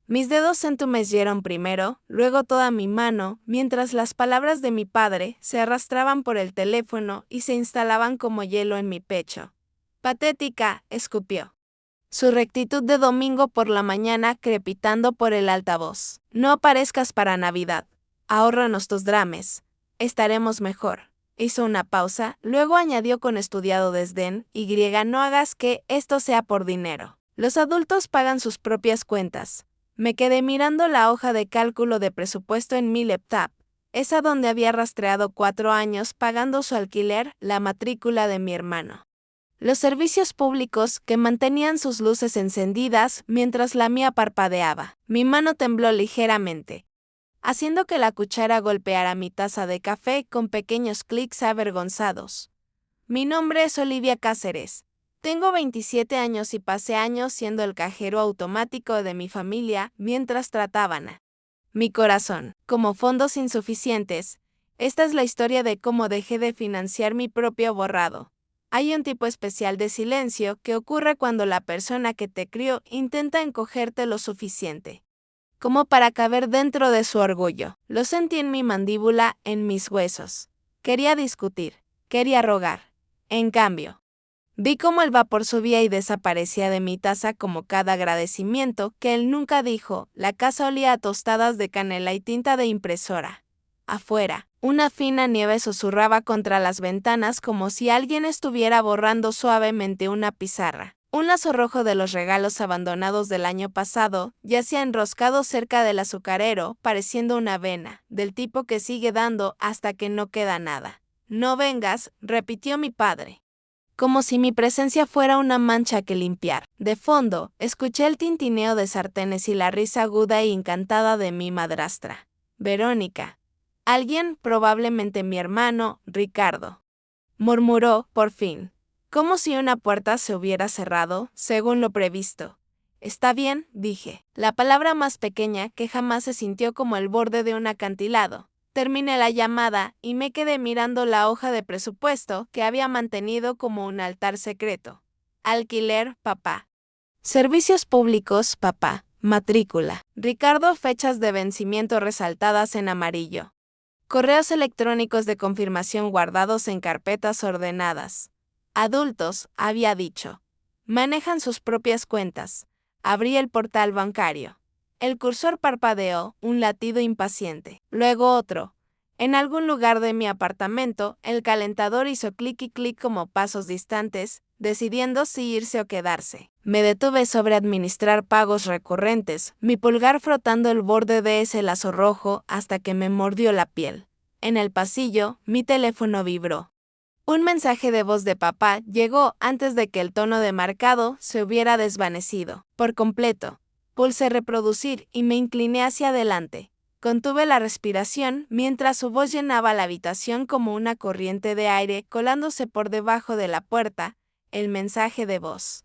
Mis dedos se entumecieron primero, luego toda mi mano, mientras las palabras de mi padre se arrastraban por el teléfono y se instalaban como hielo en mi pecho. Patética, escupió. Su rectitud de domingo por la mañana crepitando por el altavoz. No aparezcas para Navidad. Ahórranos tus drames. Estaremos mejor. Hizo una pausa, luego añadió con estudiado desdén, no hagas que esto sea por dinero. Los adultos pagan sus propias cuentas. Me quedé mirando la hoja de cálculo de presupuesto en mi laptop, esa donde había rastreado 4 años pagando su alquiler, la matrícula de mi hermano. Los servicios públicos que mantenían sus luces encendidas mientras la mía parpadeaba. Mi mano tembló ligeramente, haciendo que la cuchara golpeara mi taza de café con pequeños clics avergonzados. Mi nombre es Olivia Cáceres. Tengo 27 años y pasé años siendo el cajero automático de mi familia mientras trataban a mi corazón. Como fondos insuficientes, esta es la historia de cómo dejé de financiar mi propio borrado. Hay un tipo especial de silencio que ocurre cuando la persona que te crió intenta encogerte lo suficiente como para caber dentro de su orgullo. Lo sentí en mi mandíbula, en mis huesos. Quería discutir, quería rogar. En cambio, vi cómo el vapor subía y desaparecía de mi taza como cada agradecimiento que él nunca dijo. La casa olía a tostadas de canela y tinta de impresora. Afuera, una fina nieve susurraba contra las ventanas como si alguien estuviera borrando suavemente una pizarra. Un lazo rojo de los regalos abandonados del año pasado yacía enroscado cerca del azucarero, pareciendo una vena, del tipo que sigue dando hasta que no queda nada. No vengas, repitió mi padre. Como si mi presencia fuera una mancha que limpiar. De fondo, escuché el tintineo de sartenes y la risa aguda e encantada de mi madrastra, Verónica. Alguien, probablemente mi hermano, Ricardo, murmuró, por fin, como si una puerta se hubiera cerrado, según lo previsto. Está bien, dije, la palabra más pequeña que jamás se sintió como el borde de un acantilado. Terminé la llamada y me quedé mirando la hoja de presupuesto que había mantenido como un altar secreto. Alquiler, papá. Servicios públicos, papá. Matrícula. Ricardo, fechas de vencimiento resaltadas en amarillo. Correos electrónicos de confirmación guardados en carpetas ordenadas. Adultos, había dicho. Manejan sus propias cuentas. Abrí el portal bancario. El cursor parpadeó, un latido impaciente. Luego otro. En algún lugar de mi apartamento, el calentador hizo clic y clic como pasos distantes, decidiendo si irse o quedarse. Me detuve sobre administrar pagos recurrentes, mi pulgar frotando el borde de ese lazo rojo hasta que me mordió la piel. En el pasillo, mi teléfono vibró. Un mensaje de voz de papá llegó antes de que el tono de marcado se hubiera desvanecido por completo. Pulsé reproducir y me incliné hacia adelante. Contuve la respiración mientras su voz llenaba la habitación como una corriente de aire colándose por debajo de la puerta. El mensaje de voz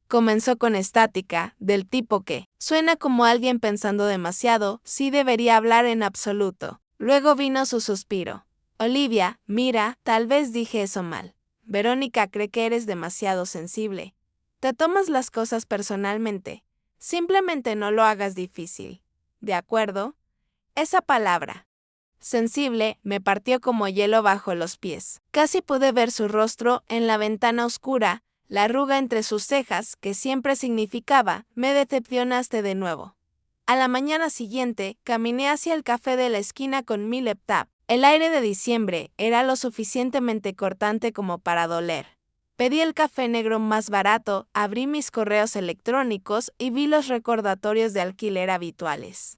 comenzó con estática, del tipo que suena como alguien pensando demasiado, sí debería hablar en absoluto. Luego vino su suspiro. Olivia, mira, tal vez dije eso mal. Verónica cree que eres demasiado sensible. Te tomas las cosas personalmente. Simplemente no lo hagas difícil. ¿De acuerdo? Esa palabra, sensible, me partió como hielo bajo los pies. Casi pude ver su rostro en la ventana oscura, la arruga entre sus cejas que siempre significaba, me decepcionaste de nuevo. A la mañana siguiente, caminé hacia el café de la esquina con mi laptop. El aire de diciembre era lo suficientemente cortante como para doler. Pedí el café negro más barato, abrí mis correos electrónicos y vi los recordatorios de alquiler habituales.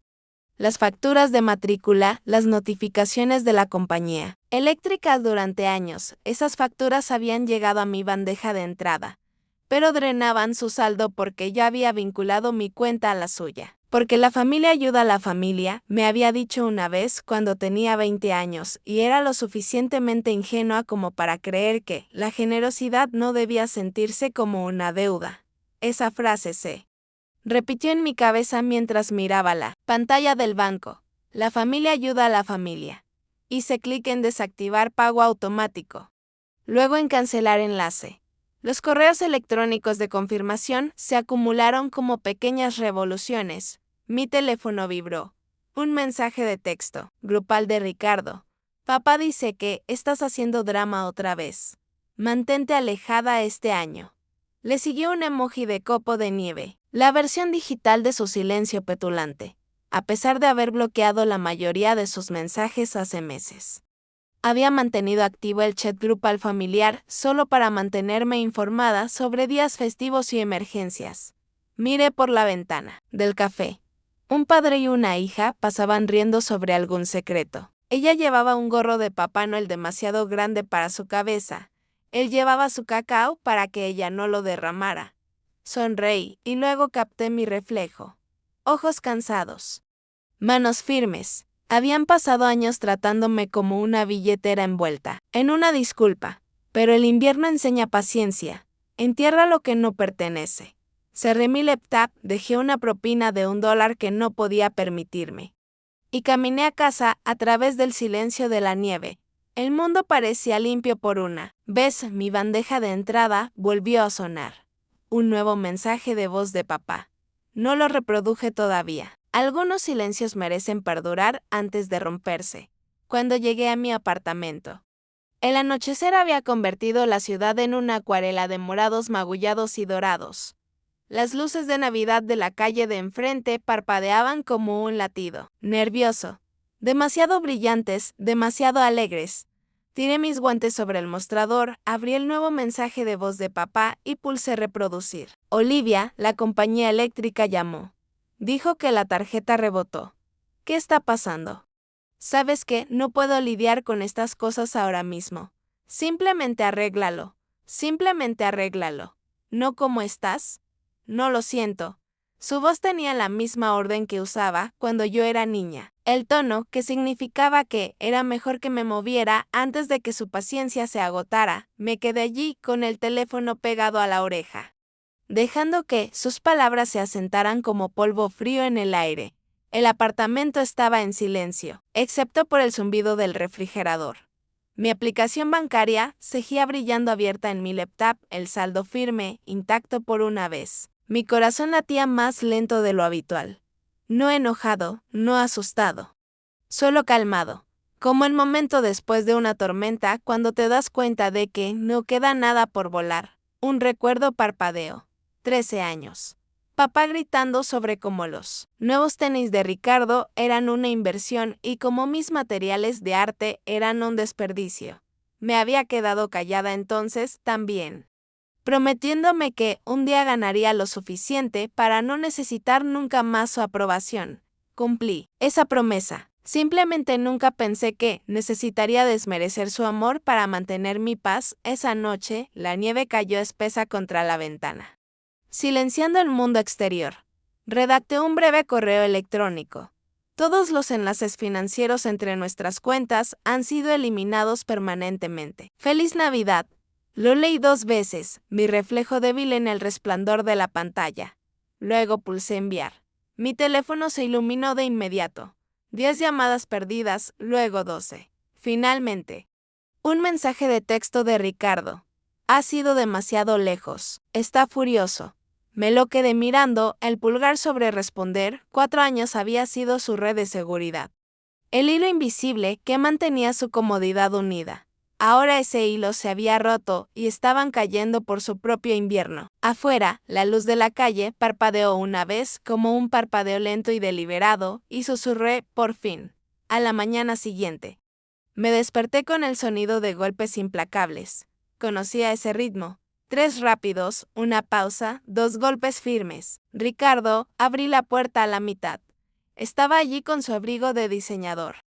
Las facturas de matrícula, las notificaciones de la compañía eléctrica durante años, esas facturas habían llegado a mi bandeja de entrada, pero drenaban su saldo porque yo había vinculado mi cuenta a la suya. Porque la familia ayuda a la familia, me había dicho una vez cuando tenía 20 años, y era lo suficientemente ingenua como para creer que la generosidad no debía sentirse como una deuda. Esa frase se repitió en mi cabeza mientras miraba la pantalla del banco. La familia ayuda a la familia. Hice clic en desactivar pago automático. Luego en cancelar enlace. Los correos electrónicos de confirmación se acumularon como pequeñas revoluciones. Mi teléfono vibró. Un mensaje de texto, grupal de Ricardo. Papá dice que estás haciendo drama otra vez. Mantente alejada este año. Le siguió un emoji de copo de nieve, la versión digital de su silencio petulante, a pesar de haber bloqueado la mayoría de sus mensajes hace meses. Había mantenido activo el chat grupal familiar solo para mantenerme informada sobre días festivos y emergencias. Miré por la ventana del café. Un padre y una hija pasaban riendo sobre algún secreto. Ella llevaba un gorro de Papá Noel demasiado grande para su cabeza. Él llevaba su cacao para que ella no lo derramara. Sonreí y luego capté mi reflejo. Ojos cansados. Manos firmes. Habían pasado años tratándome como una billetera envuelta en una disculpa, pero el invierno enseña paciencia. Entierra lo que no pertenece. Cerré mi laptop, dejé una propina de $1 que no podía permitirme. Y caminé a casa a través del silencio de la nieve. El mundo parecía limpio por una vez. Mi bandeja de entrada volvió a sonar. Un nuevo mensaje de voz de papá. No lo reproduje todavía. Algunos silencios merecen perdurar antes de romperse. Cuando llegué a mi apartamento. El anochecer había convertido la ciudad en una acuarela de morados magullados y dorados. Las luces de Navidad de la calle de enfrente parpadeaban como un latido nervioso. Demasiado brillantes, demasiado alegres. Tiré mis guantes sobre el mostrador, abrí el nuevo mensaje de voz de papá y pulsé reproducir. Olivia, la compañía eléctrica llamó. Dijo que la tarjeta rebotó. ¿Qué está pasando? ¿Sabes qué? No puedo lidiar con estas cosas ahora mismo. Simplemente arréglalo. Simplemente arréglalo. ¿No cómo estás? No lo siento. Su voz tenía la misma orden que usaba cuando yo era niña. El tono, que significaba que era mejor que me moviera antes de que su paciencia se agotara. Me quedé allí con el teléfono pegado a la oreja, dejando que sus palabras se asentaran como polvo frío en el aire. El apartamento estaba en silencio, excepto por el zumbido del refrigerador. Mi aplicación bancaria seguía brillando abierta en mi laptop, el saldo firme, intacto por una vez. Mi corazón latía más lento de lo habitual. No enojado, no asustado. Solo calmado. Como el momento después de una tormenta cuando te das cuenta de que no queda nada por volar. Un recuerdo parpadeo. 13 años. Papá gritando sobre cómo los nuevos tenis de Ricardo eran una inversión y como mis materiales de arte eran un desperdicio. Me había quedado callada entonces también, prometiéndome que un día ganaría lo suficiente para no necesitar nunca más su aprobación. Cumplí esa promesa. Simplemente nunca pensé que necesitaría desmerecer su amor para mantener mi paz. Esa noche, la nieve cayó espesa contra la ventana, silenciando el mundo exterior. Redacté un breve correo electrónico. Todos los enlaces financieros entre nuestras cuentas han sido eliminados permanentemente. ¡Feliz Navidad! Lo leí 2 veces, mi reflejo débil en el resplandor de la pantalla. Luego pulsé enviar. Mi teléfono se iluminó de inmediato. 10 llamadas perdidas, luego 12. Finalmente, un mensaje de texto de Ricardo. Ha sido demasiado lejos. Está furioso. Me lo quedé mirando, el pulgar sobre responder. 4 años había sido su red de seguridad. El hilo invisible que mantenía su comodidad unida. Ahora ese hilo se había roto y estaban cayendo por su propio invierno. Afuera, la luz de la calle parpadeó una vez como un parpadeo lento y deliberado, y susurré, por fin. A la mañana siguiente. Me desperté con el sonido de golpes implacables. Conocía ese ritmo. 3 rápidos, una pausa, 2 golpes firmes. Ricardo, abrí la puerta a la mitad. Estaba allí con su abrigo de diseñador,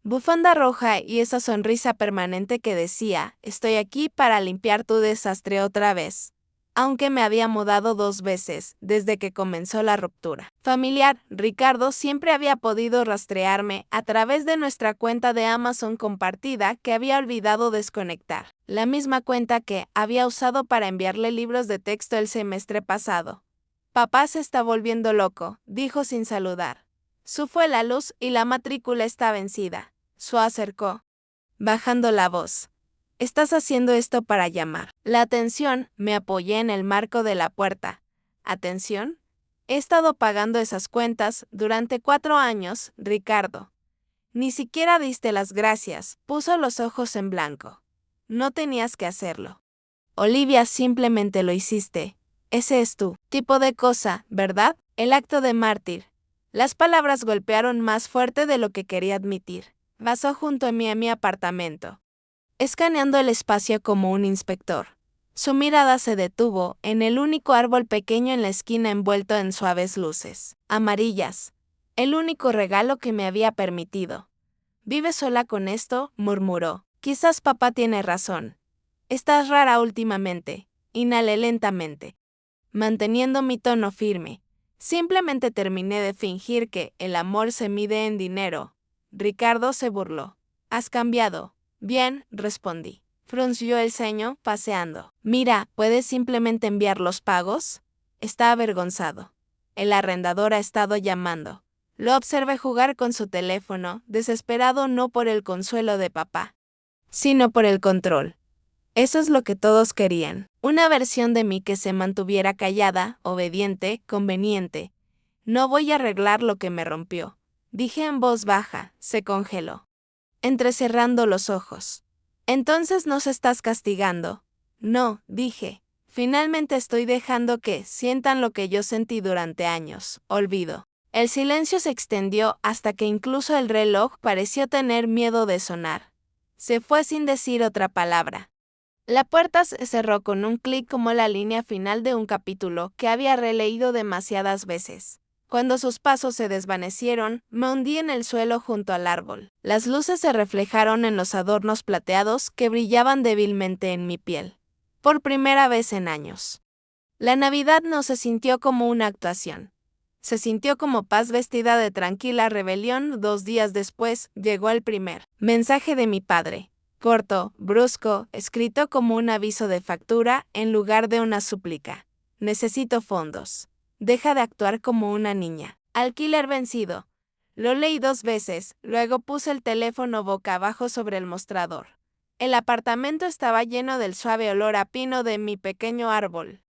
bufanda roja y esa sonrisa permanente que decía, estoy aquí para limpiar tu desastre otra vez. Aunque me había mudado 2 veces desde que comenzó la ruptura familiar, Ricardo siempre había podido rastrearme a través de nuestra cuenta de Amazon compartida que había olvidado desconectar. La misma cuenta que había usado para enviarle libros de texto el semestre pasado. Papá se está volviendo loco, dijo sin saludar. Su fue la luz y la matrícula está vencida. Su acercó, bajando la voz. Estás haciendo esto para llamar la atención. Me apoyé en el marco de la puerta. ¿Atención? He estado pagando esas cuentas durante 4 años, Ricardo. Ni siquiera diste las gracias, puso los ojos en blanco. No tenías que hacerlo. Olivia, simplemente lo hiciste. Ese es tu tipo de cosa, ¿verdad? El acto de mártir. Las palabras golpearon más fuerte de lo que quería admitir. Pasó junto a mí a mi apartamento, escaneando el espacio como un inspector. Su mirada se detuvo en el único árbol pequeño en la esquina envuelto en suaves luces amarillas. El único regalo que me había permitido. ¿Vives sola con esto?, murmuró. Quizás papá tiene razón. Estás rara últimamente. Inhalé lentamente, manteniendo mi tono firme. Simplemente terminé de fingir que el amor se mide en dinero. Ricardo se burló. ¿Has cambiado? Bien, respondí. Frunció el ceño, paseando. Mira, ¿puedes simplemente enviar los pagos? Está avergonzado. El arrendador ha estado llamando. Lo observé jugar con su teléfono, desesperado no por el consuelo de papá, sino por el control. Eso es lo que todos querían. Una versión de mí que se mantuviera callada, obediente, conveniente. No voy a arreglar lo que me rompió. Dije en voz baja, se congeló, entrecerrando los ojos. Entonces nos estás castigando. No, dije. Finalmente estoy dejando que sientan lo que yo sentí durante años. Olvido. El silencio se extendió hasta que incluso el reloj pareció tener miedo de sonar. Se fue sin decir otra palabra. La puerta se cerró con un clic como la línea final de un capítulo que había releído demasiadas veces. Cuando sus pasos se desvanecieron, me hundí en el suelo junto al árbol. Las luces se reflejaron en los adornos plateados que brillaban débilmente en mi piel. Por primera vez en años. La Navidad no se sintió como una actuación. Se sintió como paz vestida de tranquila rebelión. 2 días después, llegó el primer mensaje de mi padre. Corto, brusco, escrito como un aviso de factura en lugar de una súplica. Necesito fondos. Deja de actuar como una niña. Alquiler vencido. Lo leí 2 veces, luego puse el teléfono boca abajo sobre el mostrador. El apartamento estaba lleno del suave olor a pino de mi pequeño árbol,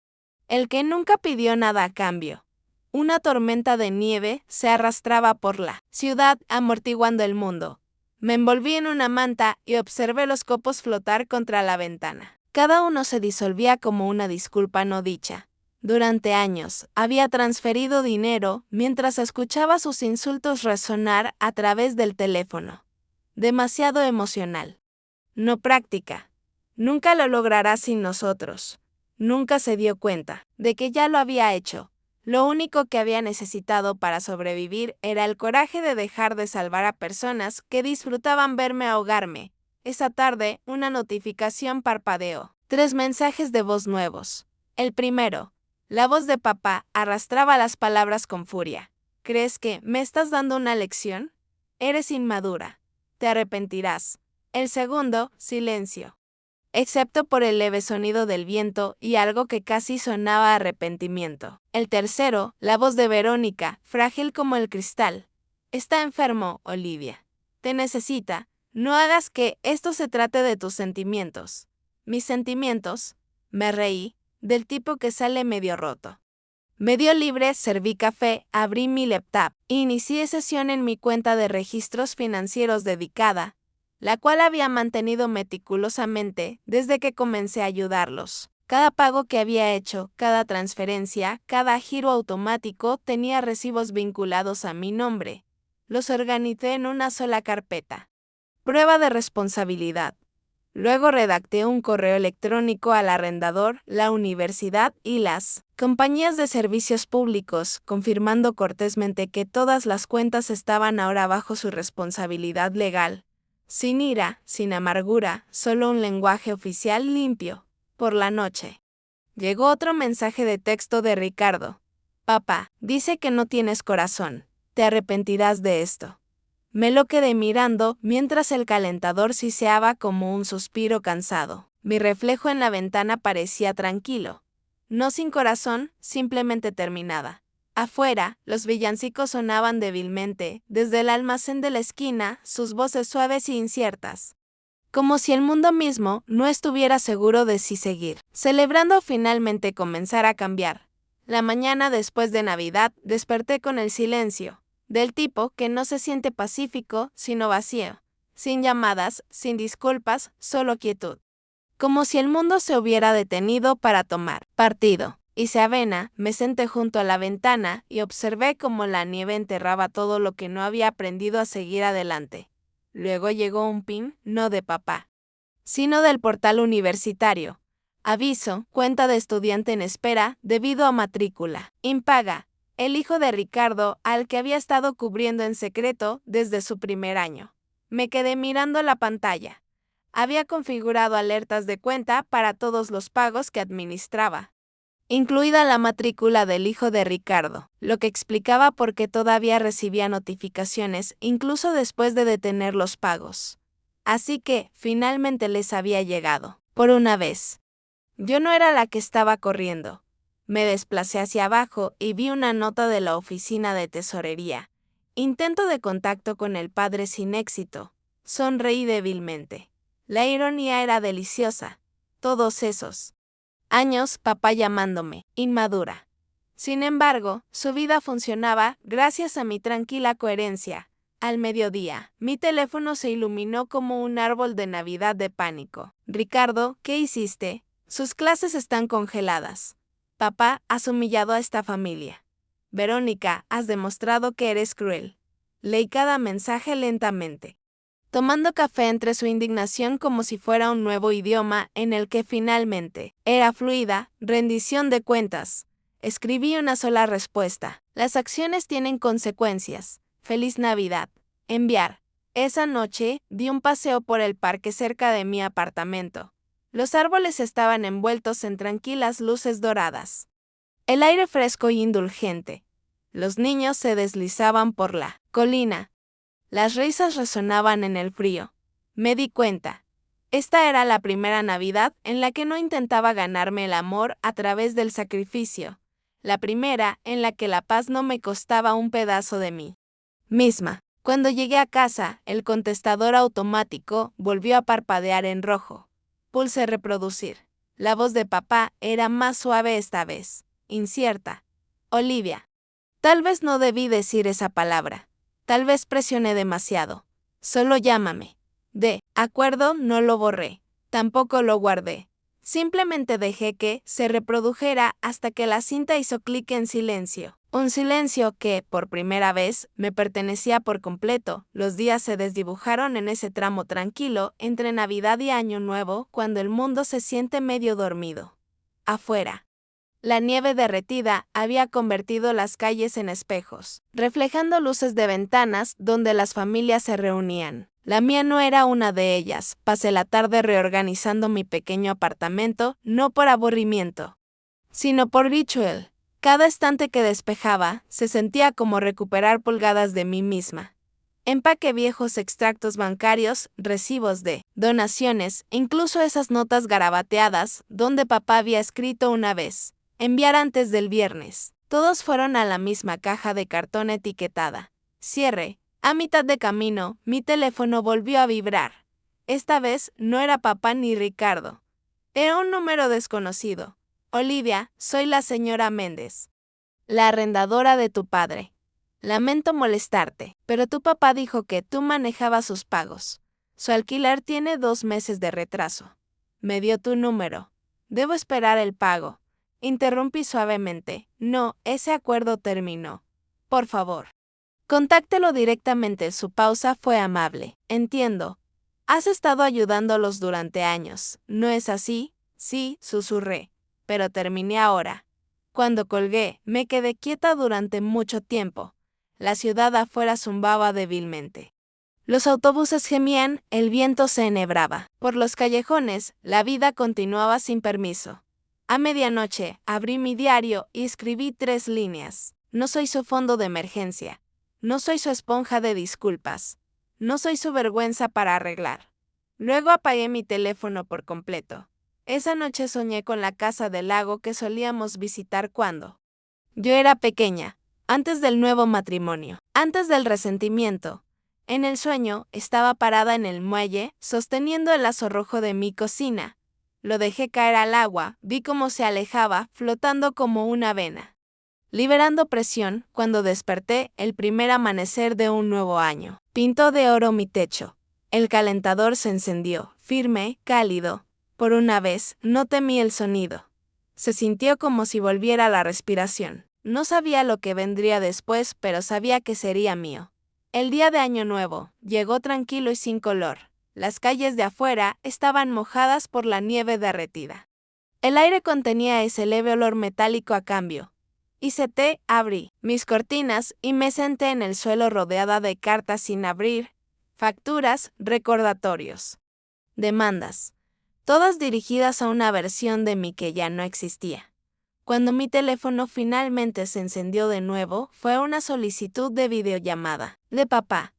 el que nunca pidió nada a cambio. Una tormenta de nieve se arrastraba por la ciudad, amortiguando el mundo. Me envolví en una manta y observé los copos flotar contra la ventana. Cada uno se disolvía como una disculpa no dicha. Durante años, había transferido dinero mientras escuchaba sus insultos resonar a través del teléfono. Demasiado emocional. No práctica. Nunca lo logrará sin nosotros. Nunca se dio cuenta de que ya lo había hecho. Lo único que había necesitado para sobrevivir era el coraje de dejar de salvar a personas que disfrutaban verme ahogarme. Esa tarde, una notificación parpadeó. 3 mensajes de voz nuevos. El primero. La voz de papá arrastraba las palabras con furia. ¿Crees que me estás dando una lección? Eres inmadura. Te arrepentirás. El segundo, silencio. Excepto por el leve sonido del viento y algo que casi sonaba a arrepentimiento. El tercero, la voz de Verónica, frágil como el cristal. Está enfermo, Olivia. Te necesita. No hagas que esto se trate de tus sentimientos. ¿Mis sentimientos? Me reí, del tipo que sale medio roto. Me dio libre, serví café, abrí mi laptop, inicié sesión en mi cuenta de registros financieros dedicada, la cual había mantenido meticulosamente desde que comencé a ayudarlos. Cada pago que había hecho, cada transferencia, cada giro automático tenía recibos vinculados a mi nombre. Los organicé en una sola carpeta. Prueba de responsabilidad. Luego redacté un correo electrónico al arrendador, la universidad y las compañías de servicios públicos, confirmando cortésmente que todas las cuentas estaban ahora bajo su responsabilidad legal. Sin ira, sin amargura, solo un lenguaje oficial limpio. Por la noche. Llegó otro mensaje de texto de Ricardo. Papá, dice que no tienes corazón. Te arrepentirás de esto. Me lo quedé mirando mientras el calentador siseaba como un suspiro cansado. Mi reflejo en la ventana parecía tranquilo. No sin corazón, simplemente terminada. Afuera, los villancicos sonaban débilmente, desde el almacén de la esquina, sus voces suaves e inciertas. Como si el mundo mismo no estuviera seguro de si seguir. Celebrando finalmente comenzar a cambiar. La mañana después de Navidad desperté con el silencio, del tipo que no se siente pacífico, sino vacío, sin llamadas, sin disculpas, solo quietud. Como si el mundo se hubiera detenido para tomar partido. Hice avena, me senté junto a la ventana y observé cómo la nieve enterraba todo lo que no había aprendido a seguir adelante. Luego llegó un pin, no de papá, sino del portal universitario. Aviso, cuenta de estudiante en espera, debido a matrícula impaga. El hijo de Ricardo, al que había estado cubriendo en secreto desde su primer año. Me quedé mirando la pantalla. Había configurado alertas de cuenta para todos los pagos que administraba, incluida la matrícula del hijo de Ricardo, lo que explicaba por qué todavía recibía notificaciones incluso después de detener los pagos. Así que, finalmente les había llegado, por una vez. Yo no era la que estaba corriendo. Me desplacé hacia abajo y vi una nota de la oficina de tesorería. Intento de contacto con el padre sin éxito. Sonreí débilmente. La ironía era deliciosa. Todos esos años papá llamándome inmadura. Sin embargo, su vida funcionaba gracias a mi tranquila coherencia. Al mediodía, mi teléfono se iluminó como un árbol de Navidad de pánico. Ricardo, ¿qué hiciste? Sus clases están congeladas. Papá, has humillado a esta familia. Verónica, has demostrado que eres cruel. Leí cada mensaje lentamente, tomando café entre su indignación como si fuera un nuevo idioma en el que finalmente era fluida, rendición de cuentas. Escribí una sola respuesta. Las acciones tienen consecuencias. Feliz Navidad. Enviar. Esa noche, di un paseo por el parque cerca de mi apartamento. Los árboles estaban envueltos en tranquilas luces doradas. El aire fresco y indulgente. Los niños se deslizaban por la colina. Las risas resonaban en el frío. Me di cuenta. Esta era la primera Navidad en la que no intentaba ganarme el amor a través del sacrificio. La primera en la que la paz no me costaba un pedazo de mí misma. Cuando llegué a casa, el contestador automático volvió a parpadear en rojo. Pulsé reproducir. La voz de papá era más suave esta vez, incierta. Olivia. Tal vez no debí decir esa palabra. Tal vez presioné demasiado. Solo llámame. De acuerdo, no lo borré. Tampoco lo guardé. Simplemente dejé que se reprodujera hasta que la cinta hizo clic en silencio. Un silencio que, por primera vez, me pertenecía por completo. Los días se desdibujaron en ese tramo tranquilo entre Navidad y Año Nuevo, cuando el mundo se siente medio dormido. Afuera. La nieve derretida había convertido las calles en espejos, reflejando luces de ventanas donde las familias se reunían. La mía no era una de ellas. Pasé la tarde reorganizando mi pequeño apartamento, no por aburrimiento, sino por ritual. Cada estante que despejaba se sentía como recuperar pulgadas de mí misma. Empaqué viejos extractos bancarios, recibos de donaciones, incluso esas notas garabateadas donde papá había escrito una vez: enviar antes del viernes. Todos fueron a la misma caja de cartón etiquetada. Cierre. A mitad de camino, mi teléfono volvió a vibrar. Esta vez no era papá ni Ricardo. Era un número desconocido. Olivia, soy la señora Méndez, la arrendadora de tu padre. Lamento molestarte, pero tu papá dijo que tú manejabas sus pagos. Su alquiler tiene 2 meses de retraso. Me dio tu número. Debo esperar el pago. Interrumpí suavemente. No, ese acuerdo terminó. Por favor, contáctelo directamente. Su pausa fue amable. Entiendo. Has estado ayudándolos durante años, ¿no es así? Sí, susurré. Pero terminé ahora. Cuando colgué, me quedé quieta durante mucho tiempo. La ciudad afuera zumbaba débilmente. Los autobuses gemían, el viento se enhebraba. Por los callejones, la vida continuaba sin permiso. A medianoche, abrí mi diario y escribí 3 líneas. No soy su fondo de emergencia. No soy su esponja de disculpas. No soy su vergüenza para arreglar. Luego apagué mi teléfono por completo. Esa noche soñé con la casa del lago que solíamos visitar cuando yo era pequeña, antes del nuevo matrimonio, antes del resentimiento. En el sueño, estaba parada en el muelle, sosteniendo el lazo rojo de mi cocina. Lo dejé caer al agua, vi cómo se alejaba, flotando como una vena. liberando presión. Cuando desperté, el primer amanecer de un nuevo año. Pintó de oro mi techo. El calentador se encendió, firme, cálido. Por una vez, no temí el sonido. Se sintió como si volviera la respiración. No sabía lo que vendría después, pero sabía que sería mío. El día de Año Nuevo llegó tranquilo y sin color. Las calles de afuera estaban mojadas por la nieve derretida. El aire contenía ese leve olor metálico a cambio. Hice té, abrí mis cortinas y me senté en el suelo rodeada de cartas sin abrir, facturas, recordatorios, demandas, todas dirigidas a una versión de mí que ya no existía. Cuando mi teléfono finalmente se encendió de nuevo, fue una solicitud de videollamada de papá.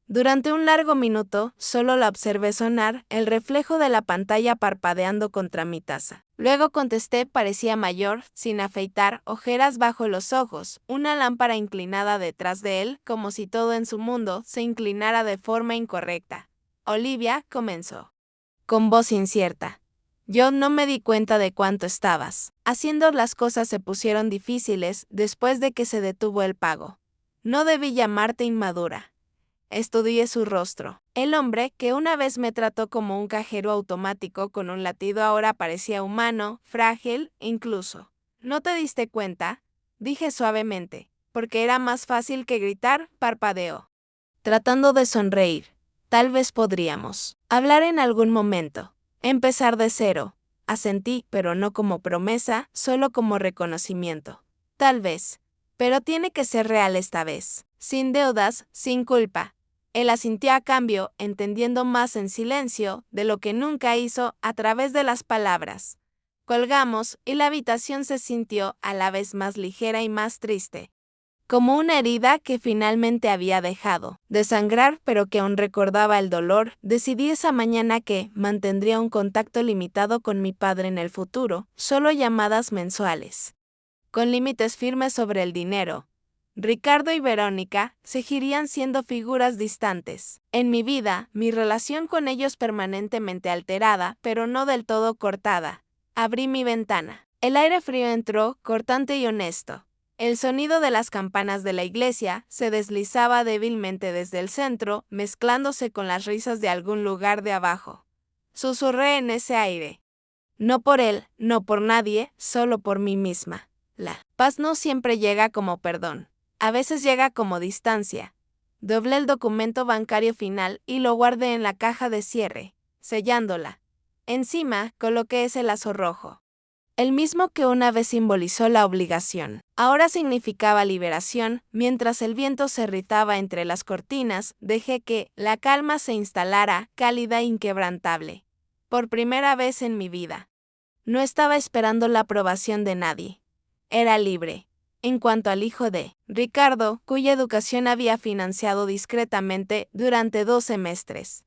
Durante un largo minuto, solo la observé sonar, el reflejo de la pantalla parpadeando contra mi taza. Luego contesté, parecía mayor, sin afeitar, ojeras bajo los ojos, una lámpara inclinada detrás de él, como si todo en su mundo se inclinara de forma incorrecta. Olivia comenzó, con voz incierta. Yo no me di cuenta de cuánto estabas haciendo. Las cosas se pusieron difíciles después de que se detuvo el pago. No debí llamarte inmadura. Estudié su rostro. El hombre, que una vez me trató como un cajero automático con un latido, ahora parecía humano, frágil, incluso. ¿No te diste cuenta?, dije suavemente, porque era más fácil que gritar. Parpadeó, tratando de sonreír. Tal vez podríamos hablar en algún momento. Empezar de cero. Asentí, pero no como promesa, solo como reconocimiento. Tal vez. Pero tiene que ser real esta vez. Sin deudas, sin culpa. Él asintió a cambio, entendiendo más en silencio de lo que nunca hizo a través de las palabras. Colgamos y la habitación se sintió a la vez más ligera y más triste. Como una herida que finalmente había dejado de sangrar, pero que aún recordaba el dolor. Decidí esa mañana que mantendría un contacto limitado con mi padre en el futuro, solo llamadas mensuales, con límites firmes sobre el dinero. Ricardo y Verónica seguirían siendo figuras distantes. En mi vida, mi relación con ellos permanentemente alterada, pero no del todo cortada. Abrí mi ventana. El aire frío entró, cortante y honesto. El sonido de las campanas de la iglesia se deslizaba débilmente desde el centro, mezclándose con las risas de algún lugar de abajo. Susurré en ese aire. No por él, no por nadie, solo por mí misma. La paz no siempre llega como perdón. A veces llega como distancia. Doblé el documento bancario final y lo guardé en la caja de cierre, sellándola. Encima coloqué ese lazo rojo, el mismo que una vez simbolizó la obligación. Ahora significaba liberación. Mientras el viento se irritaba entre las cortinas, dejé que la calma se instalara, cálida e inquebrantable. Por primera vez en mi vida. No estaba esperando la aprobación de nadie. Era libre. En cuanto al hijo de Ricardo, cuya educación había financiado discretamente durante 2 semestres.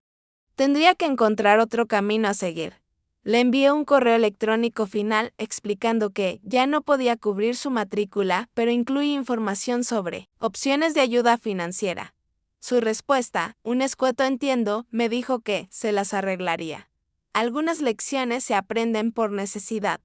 Tendría que encontrar otro camino a seguir. Le envié un correo electrónico final explicando que ya no podía cubrir su matrícula, pero incluía información sobre opciones de ayuda financiera. Su respuesta, un escueto entiendo, me dijo que se las arreglaría. Algunas lecciones se aprenden por necesidad.